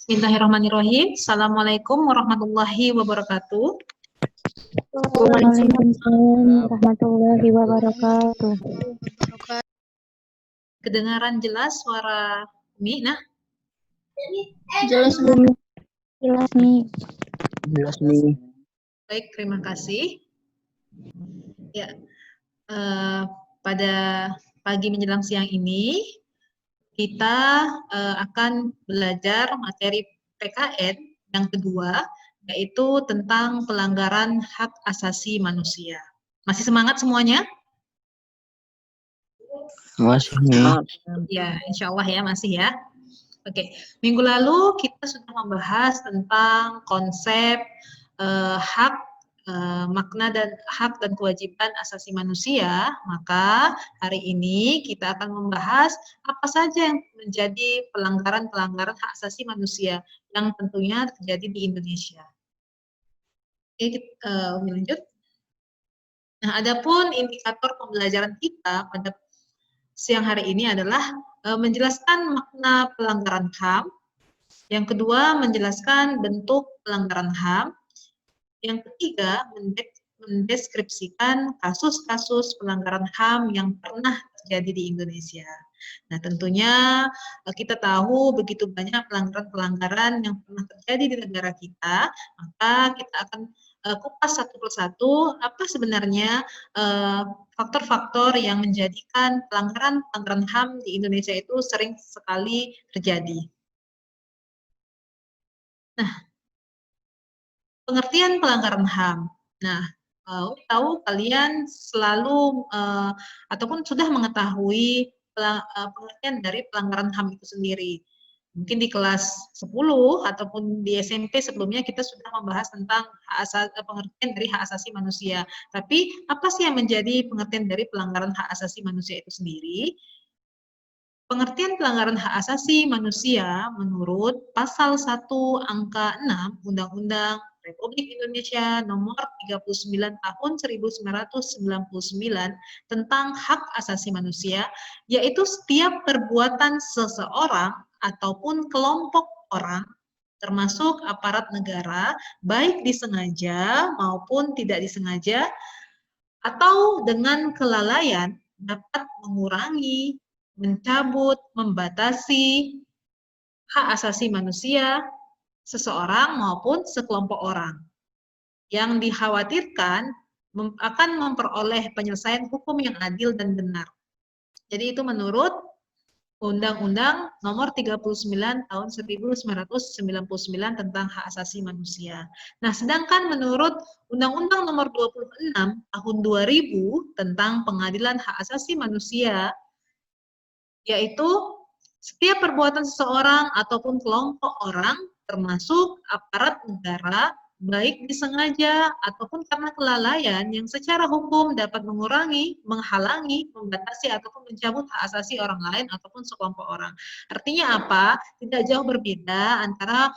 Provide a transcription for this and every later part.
Bismillahirrahmanirrahim. Assalamualaikum warahmatullahi wabarakatuh. Waalaikumsalam warahmatullahi wabarakatuh. Kedengaran jelas suara Umi? Nah, Jelas nih. Jelas nih. Jelas nih. baik, terima kasih. Ya, pada pagi menjelang siang ini kita akan belajar materi PKN yang kedua, yaitu tentang pelanggaran hak asasi manusia. Masih semangat semuanya? Masih nih. Ya, insya Allah ya, masih ya. Oke, minggu lalu kita sudah membahas tentang konsep hak, makna dan hak dan kewajiban asasi manusia. Maka hari ini kita akan membahas apa saja yang menjadi pelanggaran-pelanggaran hak asasi manusia yang tentunya terjadi di Indonesia. Oke, kita lanjut. Nah, adapun indikator pembelajaran kita pada siang hari ini adalah menjelaskan makna pelanggaran HAM. Yang kedua, menjelaskan bentuk pelanggaran HAM. Yang ketiga, mendeskripsikan kasus-kasus pelanggaran HAM yang pernah terjadi di Indonesia. Nah, tentunya kita tahu begitu banyak pelanggaran-pelanggaran yang pernah terjadi di negara kita, maka kita akan kupas satu persatu apa sebenarnya faktor-faktor yang menjadikan pelanggaran-pelanggaran HAM di Indonesia itu sering sekali terjadi. Nah, pengertian pelanggaran HAM. Nah, tahu kalian selalu ataupun sudah mengetahui pengertian dari pelanggaran HAM itu sendiri. Mungkin di kelas 10 ataupun di SMP sebelumnya kita sudah membahas tentang pengertian dari hak asasi manusia. Tapi apa sih yang menjadi pengertian dari pelanggaran hak asasi manusia itu sendiri? Pengertian pelanggaran hak asasi manusia menurut pasal 1 angka 6 Undang-Undang Republik Indonesia nomor 39 tahun 1999 tentang hak asasi manusia, yaitu setiap perbuatan seseorang ataupun kelompok orang termasuk aparat negara, baik disengaja maupun tidak disengaja, atau dengan kelalaian dapat mengurangi, mencabut, membatasi hak asasi manusia seseorang maupun sekelompok orang yang dikhawatirkan akan memperoleh penyelesaian hukum yang adil dan benar. Jadi itu menurut Undang-Undang Nomor 39 Tahun 1999 tentang Hak Asasi Manusia. Nah, sedangkan menurut Undang-Undang Nomor 26 Tahun 2000 tentang Pengadilan Hak Asasi Manusia, yaitu setiap perbuatan seseorang ataupun kelompok orang termasuk aparat negara baik disengaja ataupun karena kelalaian yang secara hukum dapat mengurangi, menghalangi, membatasi ataupun mencabut hak asasi orang lain ataupun sekelompok orang. Artinya apa? Tidak jauh berbeda antara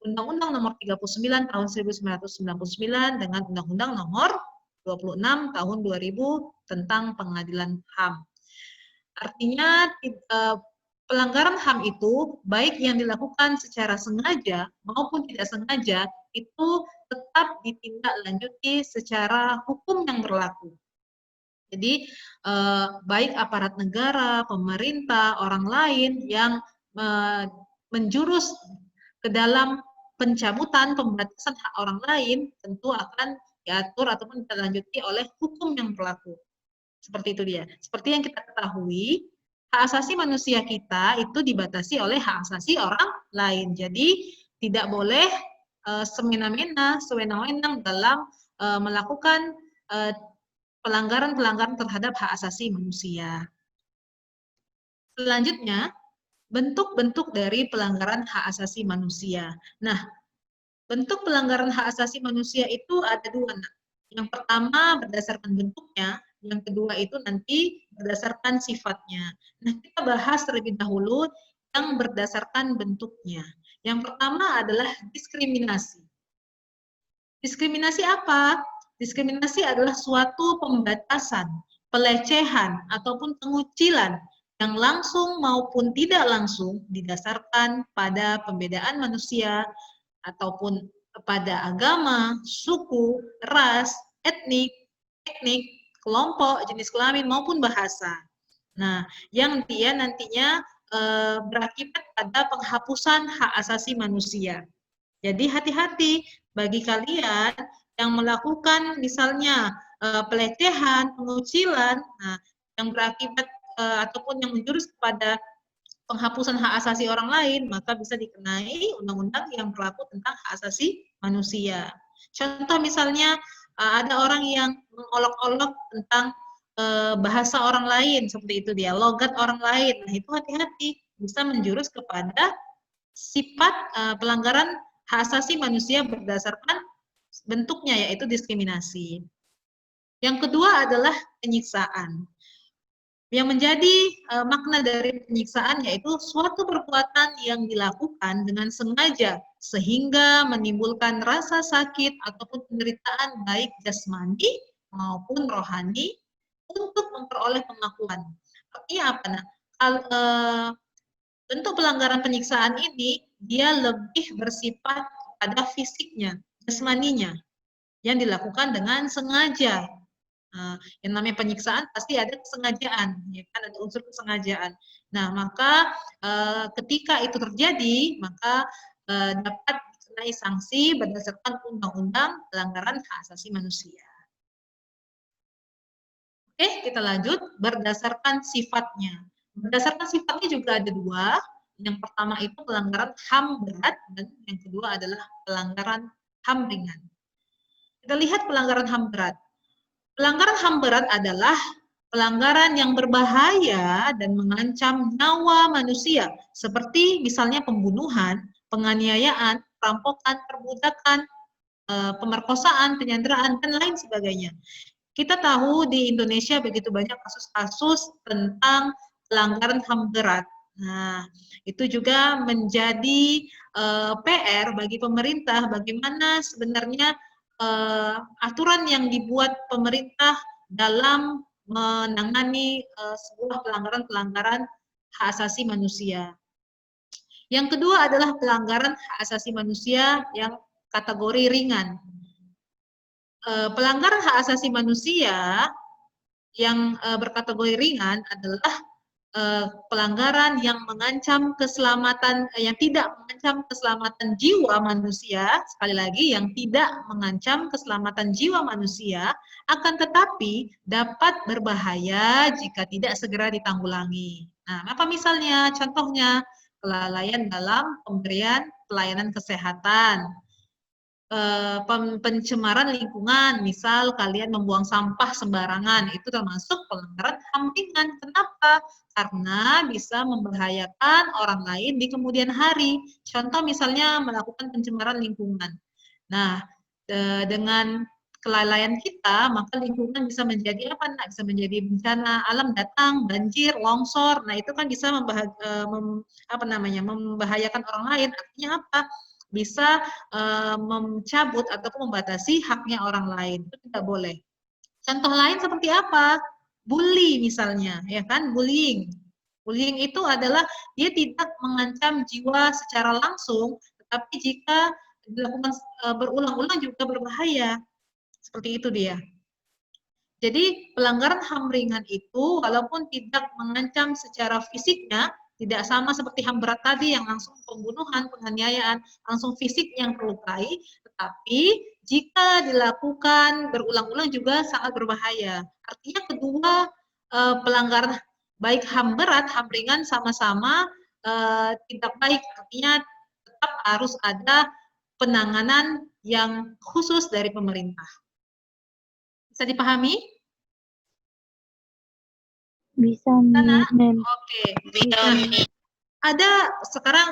Undang-Undang Nomor 39 Tahun 1999 dengan Undang-Undang Nomor 26 Tahun 2000 tentang Pengadilan HAM. Artinya pelanggaran HAM itu baik yang dilakukan secara sengaja maupun tidak sengaja itu tetap ditindaklanjuti secara hukum yang berlaku. Jadi baik aparat negara, pemerintah, orang lain yang menjurus ke dalam pencabutan, pembatasan hak orang lain tentu akan diatur ataupun ditindaklanjuti oleh hukum yang berlaku. Seperti itu dia. Seperti yang kita ketahui, hak asasi manusia kita itu dibatasi oleh hak asasi orang lain. Jadi tidak boleh semena-mena, sewenang-wenang dalam melakukan pelanggaran-pelanggaran terhadap hak asasi manusia. Selanjutnya, bentuk-bentuk dari pelanggaran hak asasi manusia. Nah, bentuk pelanggaran hak asasi manusia itu ada dua. Yang pertama berdasarkan bentuknya, yang kedua itu nanti berdasarkan sifatnya. Nah, kita bahas terlebih dahulu yang berdasarkan bentuknya. Yang pertama adalah diskriminasi. Diskriminasi apa? Diskriminasi adalah suatu pembatasan, pelecehan, ataupun pengucilan yang langsung maupun tidak langsung didasarkan pada pembedaan manusia ataupun pada agama, suku, ras, etnik, kelompok, jenis kelamin maupun bahasa. Nah, yang dia nantinya berakibat pada penghapusan hak asasi manusia. Jadi hati-hati bagi kalian yang melakukan misalnya pelecehan, pengucilan, nah, yang berakibat ataupun yang menjurus kepada penghapusan hak asasi orang lain, maka bisa dikenai undang-undang yang berlaku tentang hak asasi manusia. Contoh misalnya ada orang yang mengolok-olok tentang bahasa orang lain, seperti itu dia, logat orang lain. Nah, itu hati-hati, bisa menjurus kepada sifat pelanggaran hak asasi manusia berdasarkan bentuknya, yaitu diskriminasi. Yang kedua adalah penyiksaan. Yang menjadi makna dari penyiksaan yaitu suatu perbuatan yang dilakukan dengan sengaja sehingga menimbulkan rasa sakit ataupun penderitaan baik jasmani maupun rohani untuk memperoleh pengakuan. Artinya apa? Nah, bentuk pelanggaran penyiksaan ini dia lebih bersifat pada fisiknya, jasmaninya, yang dilakukan dengan sengaja. Yang namanya penyiksaan pasti ada kesengajaan, ya kan, ada unsur kesengajaan. Nah, maka ketika itu terjadi, maka dapat dikenai sanksi berdasarkan undang-undang pelanggaran hak asasi manusia. Oke, kita lanjut berdasarkan sifatnya. Berdasarkan sifatnya juga ada dua. Yang pertama itu pelanggaran HAM berat dan yang kedua adalah pelanggaran HAM ringan. Kita lihat pelanggaran HAM berat. Pelanggaran HAM berat adalah pelanggaran yang berbahaya dan mengancam nyawa manusia, seperti misalnya pembunuhan, penganiayaan, perampokan, perbudakan, pemerkosaan, penyanderaan, dan lain sebagainya. Kita tahu di Indonesia begitu banyak kasus-kasus tentang pelanggaran HAM berat. Nah, itu juga menjadi PR bagi pemerintah bagaimana sebenarnya aturan yang dibuat pemerintah dalam menangani sebuah pelanggaran-pelanggaran hak asasi manusia. Yang kedua adalah pelanggaran hak asasi manusia yang kategori ringan. Pelanggaran hak asasi manusia yang berkategori ringan adalah pelanggaran yang mengancam keselamatan, yang tidak mengancam keselamatan jiwa manusia, sekali lagi yang tidak mengancam keselamatan jiwa manusia, akan tetapi dapat berbahaya jika tidak segera ditanggulangi. Nah, apa misalnya? Contohnya, kelalaian dalam pemberian pelayanan kesehatan, pencemaran lingkungan, misal kalian membuang sampah sembarangan, itu termasuk pelanggaran HAM ringan. Kenapa? Karena bisa membahayakan orang lain di kemudian hari. Contoh misalnya melakukan pencemaran lingkungan. Nah, dengan kelalaian kita, maka lingkungan bisa menjadi apa? Nah, bisa menjadi bencana alam datang, banjir, longsor. Nah, itu kan bisa membahayakan orang lain. Artinya apa? Bisa mencabut ataupun membatasi haknya orang lain. Itu tidak boleh. Contoh lain seperti apa? Bully misalnya, ya kan? Bullying. Bullying itu adalah dia tidak mengancam jiwa secara langsung, tetapi jika dilakukan berulang-ulang juga berbahaya. Seperti itu dia. Jadi pelanggaran HAM ringan itu walaupun tidak mengancam secara fisiknya, tidak sama seperti HAM berat tadi yang langsung pembunuhan, penganiayaan, langsung fisik yang terlukai, tetapi jika dilakukan berulang-ulang juga sangat berbahaya. Artinya kedua pelanggaran baik HAM berat, HAM ringan sama-sama tidak baik. Artinya tetap harus ada penanganan yang khusus dari pemerintah. Bisa dipahami? Bisa, Sana? Mem. Oke. Ada sekarang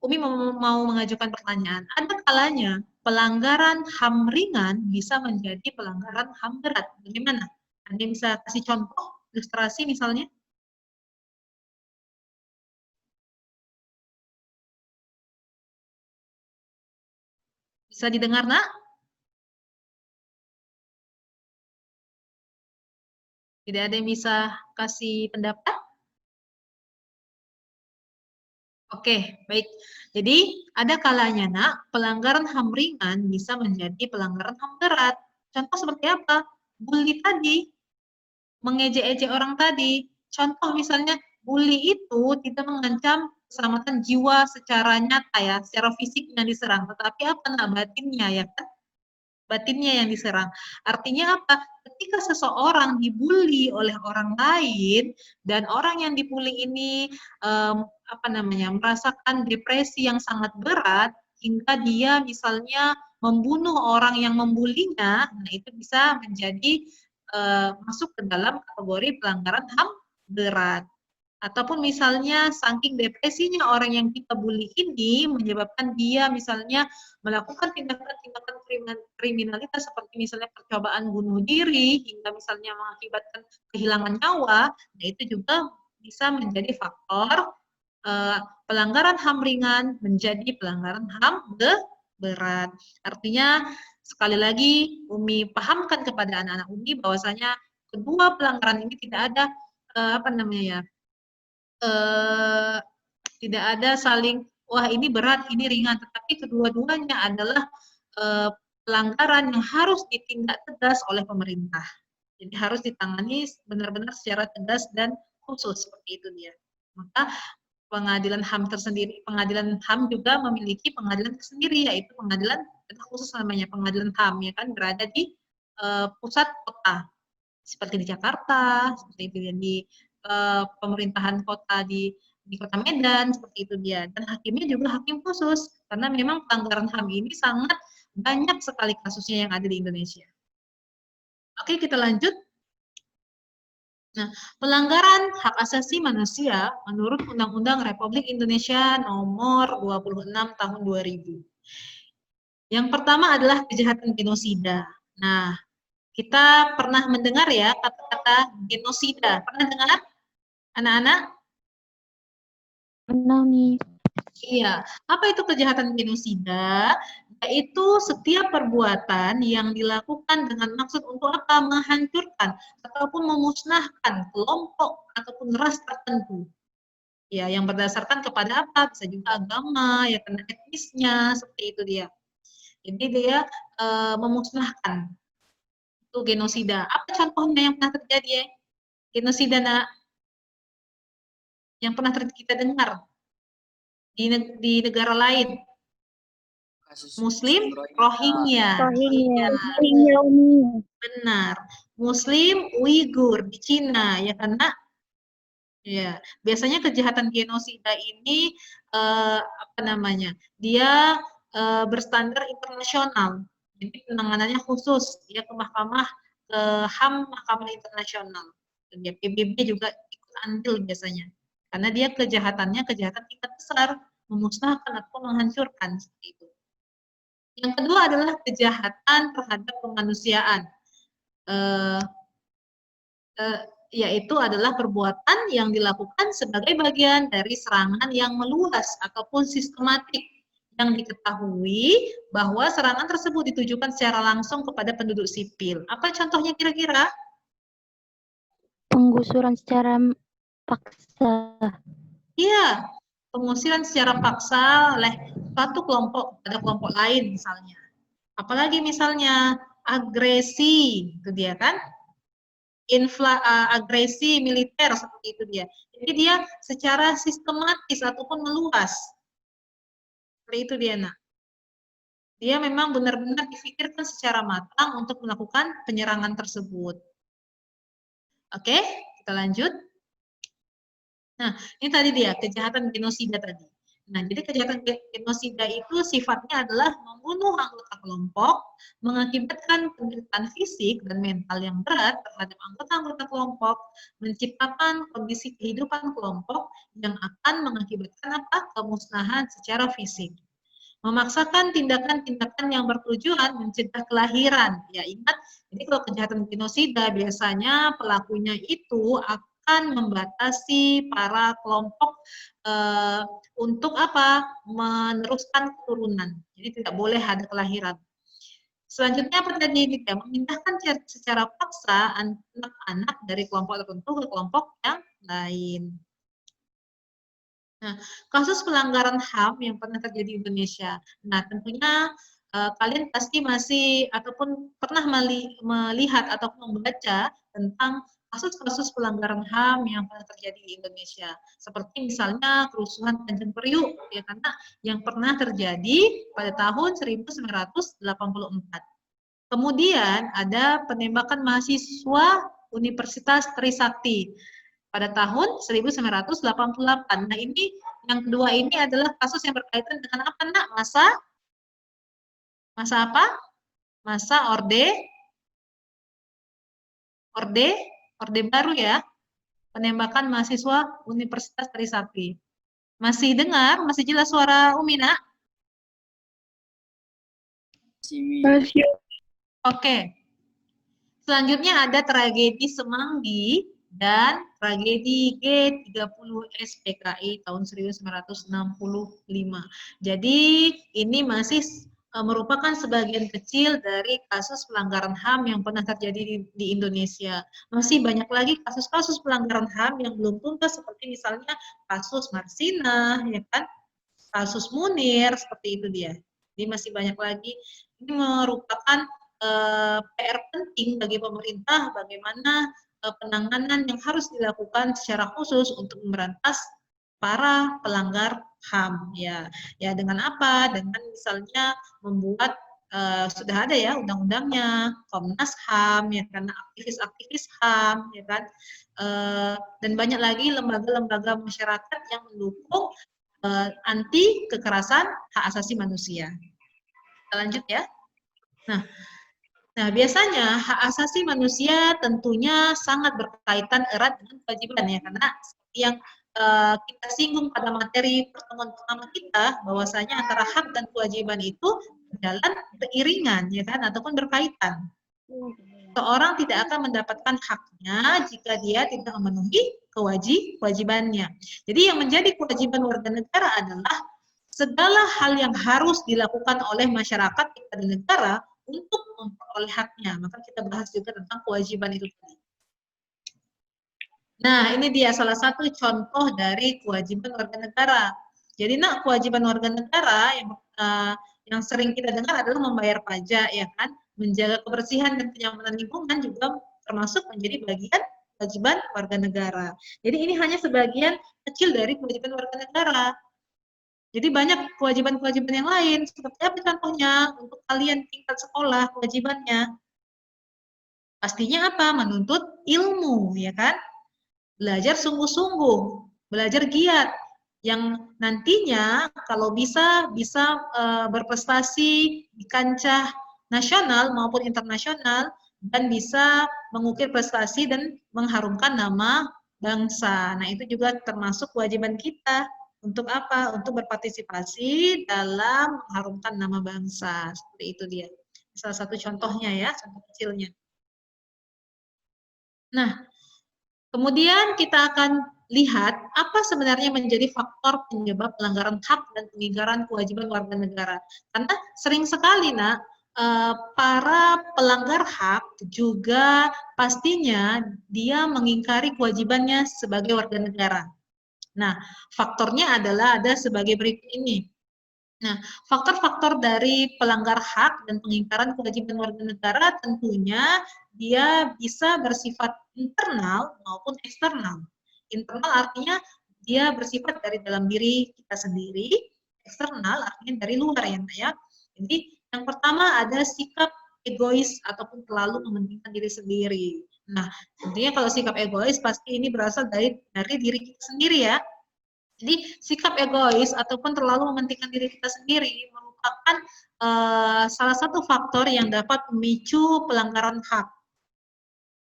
Umi mau mengajukan pertanyaan. Ada kalanya pelanggaran HAM ringan bisa menjadi pelanggaran HAM berat. Bagaimana? Anda bisa kasih contoh ilustrasi misalnya? Bisa didengar, Nak? Tidak ada yang bisa kasih pendapat? Oke, baik. Jadi, ada kalanya, Nak, pelanggaran HAM ringan bisa menjadi pelanggaran HAM berat. Contoh seperti apa? Bully tadi, mengejek-ejek orang tadi. Contoh misalnya, bully itu tidak mengancam keselamatan jiwa secara nyata ya, secara fisik yang diserang, tetapi apa, Nak, batinnya ya kan? Batinnya yang diserang. Artinya apa? Ketika seseorang dibully oleh orang lain dan orang yang dibully ini merasakan depresi yang sangat berat hingga dia misalnya membunuh orang yang membulinya, nah itu bisa menjadi masuk ke dalam kategori pelanggaran HAM berat. Ataupun misalnya saking depresinya orang yang kita bully ini menyebabkan dia misalnya melakukan tindakan-tindakan kriminalitas seperti misalnya percobaan bunuh diri hingga misalnya mengakibatkan kehilangan nyawa, nah itu juga bisa menjadi faktor pelanggaran HAM ringan menjadi pelanggaran HAM berat. Artinya sekali lagi Umi pahamkan kepada anak-anak Umi bahwasanya kedua pelanggaran ini tidak ada tidak ada saling wah ini berat, ini ringan, tetapi kedua-duanya adalah pelanggaran yang harus ditindak tegas oleh pemerintah. Jadi harus ditangani benar-benar secara tegas dan khusus seperti itu dia. Maka pengadilan HAM tersendiri, pengadilan HAM juga memiliki pengadilan tersendiri yaitu pengadilan khusus namanya pengadilan HAM ya kan berada di pusat kota seperti di Jakarta, seperti itu ya di pemerintahan kota di Kota Medan, seperti itu dia. Dan hakimnya juga hakim khusus, karena memang pelanggaran HAM ini sangat banyak sekali kasusnya yang ada di Indonesia. Oke, kita lanjut. Nah, pelanggaran hak asasi manusia menurut Undang-Undang Republik Indonesia Nomor 26 Tahun 2000. Yang pertama adalah kejahatan genosida. Nah, kita pernah mendengar ya kata-kata genosida. Pernah dengar, anak-anak? Pernah, Mi. Iya. Apa itu kejahatan genosida? Yaitu setiap perbuatan yang dilakukan dengan maksud untuk apa? Menghancurkan ataupun memusnahkan kelompok ataupun ras tertentu. Ya, yang berdasarkan kepada apa? Bisa juga agama, ya karena etnisnya, seperti itu dia. Jadi dia memusnahkan. Itu genosida. Apa contohnya yang pernah terjadi ya? Genosida yang pernah kita dengar di negara lain. Muslim Rohingya. Rohingya. Iya, benar. Muslim Uighur di Cina ya karena ya biasanya kejahatan genosida ini dia berstandar internasional. Jadi penanganannya khusus ya ke mahkamah HAM Mahkamah Internasional. Dan ya, PBB juga ikut andil biasanya. Karena dia kejahatan tingkat besar, memusnahkan atau menghancurkan seperti itu. Yang kedua adalah kejahatan terhadap kemanusiaan. Yaitu adalah perbuatan yang dilakukan sebagai bagian dari serangan yang meluas ataupun sistematik yang diketahui bahwa serangan tersebut ditujukan secara langsung kepada penduduk sipil. Apa contohnya kira-kira? Penggusuran secara paksa. Iya, pengusiran secara paksa oleh suatu kelompok pada kelompok lain misalnya. Apalagi misalnya agresi, itu dia kan? Agresi militer seperti itu dia. Jadi dia secara sistematis ataupun meluas. Seperti itu dia, Nak. Dia memang benar-benar difikirkan secara matang untuk melakukan penyerangan tersebut. Oke, kita lanjut. Nah, ini tadi dia, kejahatan genosida tadi. Nah, jadi kejahatan genosida itu sifatnya adalah membunuh anggota kelompok, mengakibatkan penderitaan fisik dan mental yang berat terhadap anggota-anggota kelompok, menciptakan kondisi kehidupan kelompok yang akan mengakibatkan kemusnahan secara fisik. Memaksakan tindakan-tindakan yang bertujuan mencegah kelahiran. Ya, ingat, jadi kalau kejahatan genosida biasanya pelakunya itu akan membatasi para kelompok untuk meneruskan keturunan. Jadi tidak boleh ada kelahiran. Selanjutnya apa tadi? Dia memindahkan secara paksa anak-anak dari kelompok tertentu ke kelompok yang lain. Nah, kasus pelanggaran HAM yang pernah terjadi di Indonesia. Nah, tentunya kalian pasti masih ataupun pernah melihat ataupun membaca tentang kasus-kasus pelanggaran HAM yang pernah terjadi di Indonesia. Seperti misalnya kerusuhan Tanjung Priuk, ya, karena yang pernah terjadi pada tahun 1984. Kemudian ada penembakan mahasiswa Universitas Trisakti pada tahun 1988. Nah, ini yang kedua ini adalah kasus yang berkaitan dengan apa, Nak? Masa apa? Masa Orde Baru ya. Penembakan mahasiswa Universitas Trisakti. Masih dengar? Masih jelas suara Umi, Nak? Masih. Oke. Selanjutnya ada tragedi Semanggi dan tragedi G30 SPKI tahun 1965. Jadi ini masih merupakan sebagian kecil dari kasus pelanggaran HAM yang pernah terjadi di Indonesia. Masih banyak lagi kasus-kasus pelanggaran HAM yang belum tuntas, seperti misalnya kasus Marsina, ya kan? Kasus Munir, seperti itu dia. Jadi masih banyak lagi. Ini merupakan PR penting bagi pemerintah bagaimana penanganan yang harus dilakukan secara khusus untuk memberantas para pelanggar HAM, ya. Ya, dengan apa? Dengan misalnya membuat sudah ada ya undang-undangnya, Komnas HAM, ya, karena aktivis-aktivis HAM, ya kan, dan banyak lagi lembaga-lembaga masyarakat yang mendukung anti kekerasan hak asasi manusia. Kita lanjut ya. Nah, biasanya hak asasi manusia tentunya sangat berkaitan erat dengan kewajiban ya, karena seperti yang kita singgung pada materi pertemuan pertama kita, bahwasanya antara hak dan kewajiban itu berjalan beriringan ya kan, ataupun berkaitan. Seorang tidak akan mendapatkan haknya jika dia tidak memenuhi kewajibannya. Jadi yang menjadi kewajiban warga negara adalah segala hal yang harus dilakukan oleh masyarakat dan negara untuk memperoleh haknya. Maka kita bahas juga tentang kewajiban itu tadi. Nah, ini dia salah satu contoh dari kewajiban warga negara. Jadi, Nak, kewajiban warga negara yang sering kita dengar adalah membayar pajak, ya kan? Menjaga kebersihan dan kenyamanan lingkungan juga termasuk menjadi bagian kewajiban warga negara. Jadi ini hanya sebagian kecil dari kewajiban warga negara. Jadi banyak kewajiban-kewajiban yang lain. Seperti apa contohnya untuk kalian tingkat sekolah kewajibannya? Pastinya apa? Menuntut ilmu, ya kan? Belajar sungguh-sungguh, belajar giat, yang nantinya kalau bisa berprestasi di kancah nasional maupun internasional dan bisa mengukir prestasi dan mengharumkan nama bangsa. Nah, itu juga termasuk kewajiban kita. Untuk apa? Untuk berpartisipasi dalam mengharumkan nama bangsa. Seperti itu dia. Salah satu contohnya ya, contoh kecilnya. Nah, kemudian kita akan lihat apa sebenarnya menjadi faktor penyebab pelanggaran hak dan pengingkaran kewajiban warga negara. Karena sering sekali, Nak, para pelanggar hak juga pastinya dia mengingkari kewajibannya sebagai warga negara. Nah, faktornya adalah ada sebagai berikut ini. Nah, faktor-faktor dari pelanggar hak dan pengingkaran kewajiban warga negara tentunya dia bisa bersifat internal maupun eksternal. Internal artinya dia bersifat dari dalam diri kita sendiri, eksternal artinya dari luar ya. Jadi yang pertama ada sikap egois ataupun terlalu mementingkan diri sendiri. Nah, tentunya kalau sikap egois pasti ini berasal dari diri kita sendiri ya. Jadi sikap egois ataupun terlalu mementingkan diri kita sendiri merupakan salah satu faktor yang dapat memicu pelanggaran hak.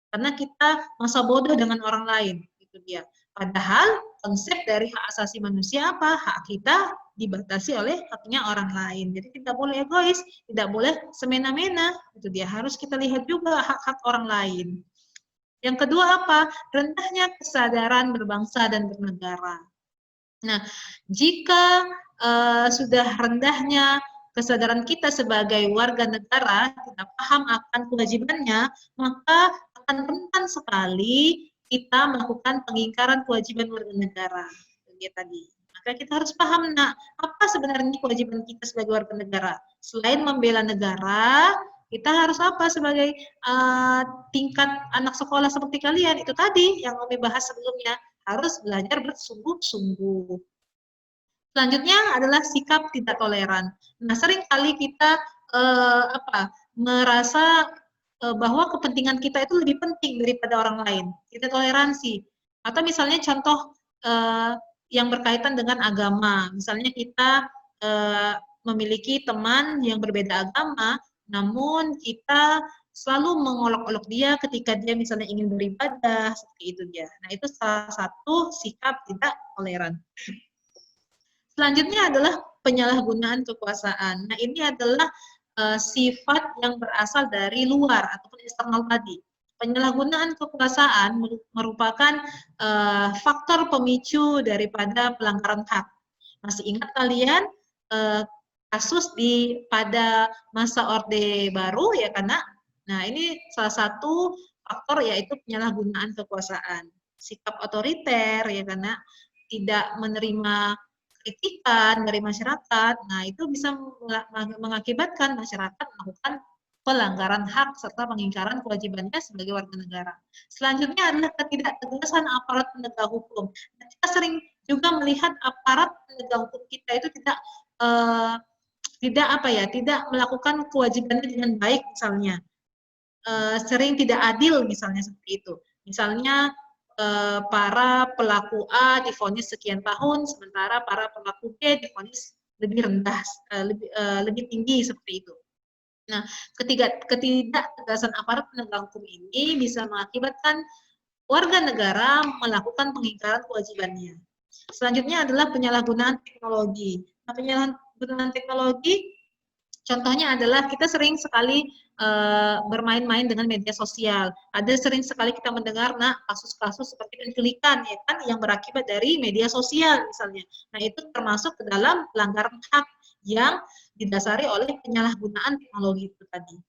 Karena kita masa bodoh dengan orang lain, itu dia. Padahal konsep dari hak asasi manusia apa? Hak kita dibatasi oleh haknya orang lain. Jadi tidak boleh egois, tidak boleh semena-mena. Itu dia, harus kita lihat juga hak-hak orang lain. Yang kedua apa? Rendahnya kesadaran berbangsa dan bernegara. Nah, jika sudah rendahnya kesadaran kita sebagai warga negara tidak paham akan kewajibannya, maka akan rentan sekali kita melakukan pengingkaran kewajiban warga negara. Begitu tadi. Maka kita harus paham, apa sebenarnya kewajiban kita sebagai warga negara? Selain membela negara, kita harus apa sebagai tingkat anak sekolah seperti kalian, itu tadi yang kami bahas sebelumnya, harus belajar bersungguh-sungguh. Selanjutnya adalah sikap tidak toleran. Nah, seringkali kita merasa bahwa kepentingan kita itu lebih penting daripada orang lain. Tidak toleransi. Atau misalnya contoh yang berkaitan dengan agama. Misalnya kita memiliki teman yang berbeda agama, namun kita selalu mengolok-olok dia ketika dia misalnya ingin beribadah, seperti itu dia. Nah, itu salah satu sikap tidak toleran. Selanjutnya adalah penyalahgunaan kekuasaan. Nah, ini adalah sifat yang berasal dari luar ataupun eksternal tadi. Penyalahgunaan kekuasaan merupakan faktor pemicu daripada pelanggaran hak. Masih ingat kalian kasus pada masa Orde Baru ya karena, nah ini salah satu faktor yaitu penyalahgunaan kekuasaan. Sikap otoriter ya karena tidak menerima kritikan dari masyarakat, nah itu bisa mengakibatkan masyarakat melakukan pelanggaran hak serta pengingkaran kewajibannya sebagai warga negara. Selanjutnya adalah ketidaktegasan aparat penegak hukum. Nah, kita sering juga melihat aparat penegak hukum kita itu tidak melakukan kewajibannya dengan baik misalnya. Sering tidak adil misalnya seperti itu. Misalnya para pelaku A divonis sekian tahun, sementara para pelaku B divonis lebih rendah, lebih tinggi seperti itu. Nah, ketidaktegasan aparat penegak hukum ini bisa mengakibatkan warga negara melakukan pengingkaran kewajibannya. Selanjutnya adalah penyalahgunaan teknologi. Nah, penyalahgunaan teknologi contohnya adalah kita sering sekali bermain-main dengan media sosial. Ada sering sekali kita mendengar kasus-kasus seperti penculikan ya kan yang berakibat dari media sosial misalnya. Nah, itu termasuk ke dalam pelanggaran hak yang didasari oleh penyalahgunaan teknologi itu tadi.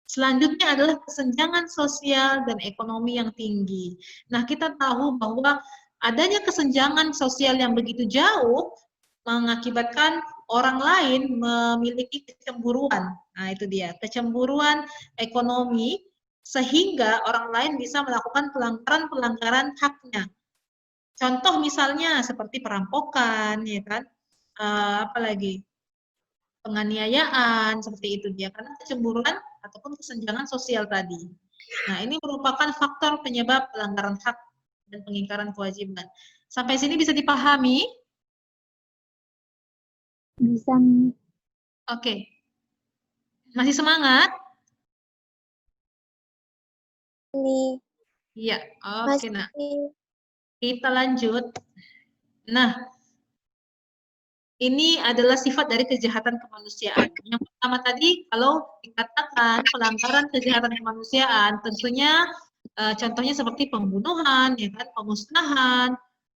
Selanjutnya adalah kesenjangan sosial dan ekonomi yang tinggi. Nah, kita tahu bahwa adanya kesenjangan sosial yang begitu jauh mengakibatkan orang lain memiliki kecemburuan. Nah, itu dia, kecemburuan ekonomi sehingga orang lain bisa melakukan pelanggaran-pelanggaran haknya. Contoh misalnya seperti perampokan, ya kan? Apalagi penganiayaan, seperti itu dia, karena kecemburuan ataupun kesenjangan sosial tadi. Nah, ini merupakan faktor penyebab pelanggaran hak dan pengingkaran kewajiban. Sampai sini bisa dipahami? Bisa. Oke. Masih semangat? Nih. Iya, oke nak. Kita lanjut. Nah, ini adalah sifat dari kejahatan kemanusiaan. Yang pertama tadi, kalau dikatakan pelanggaran kejahatan kemanusiaan, tentunya contohnya seperti pembunuhan, ya kan, pemusnahan,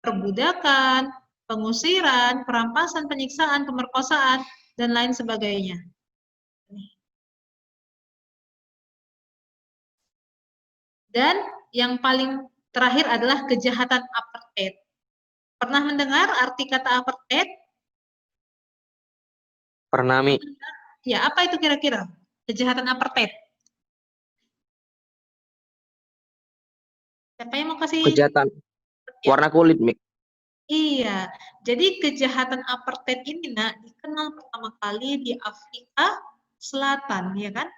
perbudakan, pengusiran, perampasan, penyiksaan, pemerkosaan, dan lain sebagainya. Dan yang paling terakhir adalah kejahatan apartheid. Pernah mendengar arti kata apartheid? Pernah, Mi. Ya, apa itu kira-kira? Kejahatan apartheid. Siapa yang mau kasih? Kejahatan warna kulit, Mi. Iya, jadi kejahatan apartheid ini dikenal pertama kali di Afrika Selatan, ya kan?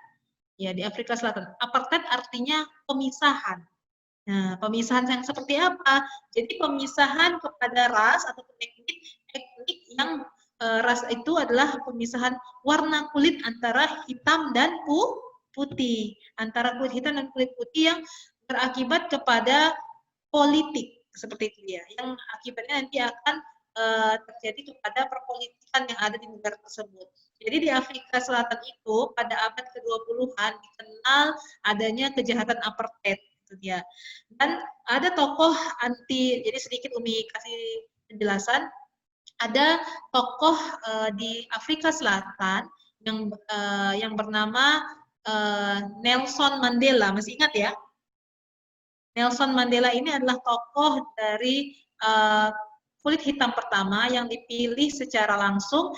Ya, di Afrika Selatan. Apartheid artinya pemisahan. Nah, pemisahan yang seperti apa? Jadi pemisahan kepada ras atau etnik yang ras itu adalah pemisahan warna kulit antara hitam dan putih. Antara kulit hitam dan kulit putih yang berakibat kepada politik seperti itu ya, yang akibatnya nanti akan terjadi kepada perpolitikan yang ada di negara tersebut. Jadi di Afrika Selatan itu pada abad ke-20-an dikenal adanya kejahatan apartheid gitu ya. Dan ada tokoh jadi sedikit Umi kasih penjelasan, ada tokoh di Afrika Selatan yang bernama Nelson Mandela. Masih ingat ya? Nelson Mandela ini adalah tokoh dari kulit hitam pertama yang dipilih secara langsung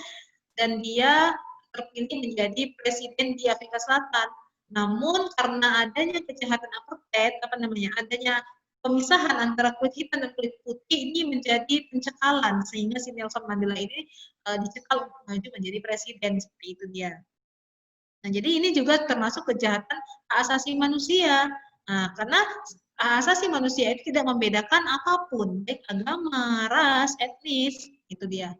dan dia terpilih menjadi presiden di Afrika Selatan. Namun karena adanya kejahatan apartheid, adanya pemisahan antara kulit hitam dan kulit putih ini menjadi pencekalan sehingga si Nelson Mandela ini dicekal untuk maju menjadi presiden, seperti itu dia. Nah, jadi ini juga termasuk kejahatan hak asasi manusia. Nah, karena hak asasi manusia itu tidak membedakan apapun, baik agama, ras, etnis, itu dia.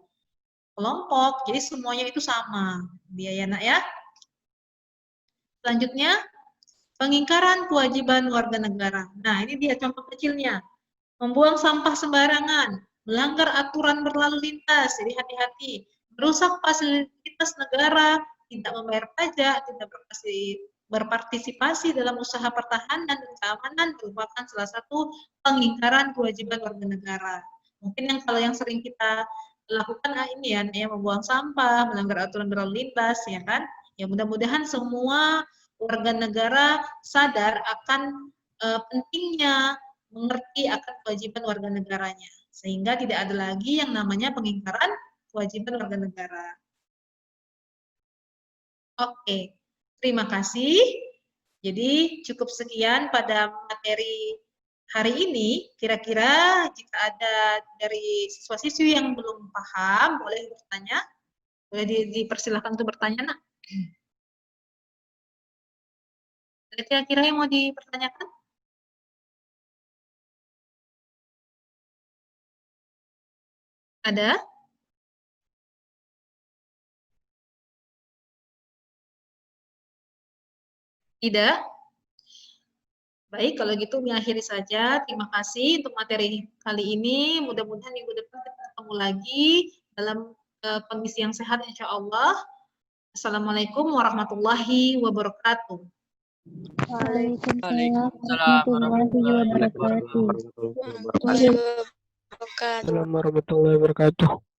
Kelompok, jadi semuanya itu sama. Dia ya, Nak ya. Selanjutnya, pengingkaran kewajiban warga negara. Nah, ini dia contoh kecilnya. Membuang sampah sembarangan, melanggar aturan berlalu lintas, jadi hati-hati. Merusak fasilitas negara, tidak membayar pajak, tidak berpartisipasi dalam usaha pertahanan dan keamanan merupakan salah satu pengingkaran kewajiban warga negara. Mungkin kalau yang sering kita lakukan ini ya, membuang sampah, melanggar aturan berlalu lintas, ya kan? Ya mudah-mudahan semua warga negara sadar akan pentingnya mengerti akan kewajiban warga negaranya, sehingga tidak ada lagi yang namanya pengingkaran kewajiban warga negara. Oke, terima kasih. Jadi cukup sekian pada materi hari ini. Kira-kira jika ada dari siswa-siswi yang belum paham, boleh bertanya. Boleh dipersilakan untuk bertanya, Nak. Ada kira-kira yang mau dipertanyakan? Ada? Tidak? Baik, kalau gitu mengakhiri saja. Terima kasih untuk materi kali ini. Mudah-mudahan minggu depan kita ketemu lagi dalam kondisi yang sehat, insya Allah. Assalamualaikum warahmatullahi wabarakatuh. Waalaikumsalam warahmatullahi wabarakatuh. Assalamualaikum warahmatullahi wabarakatuh.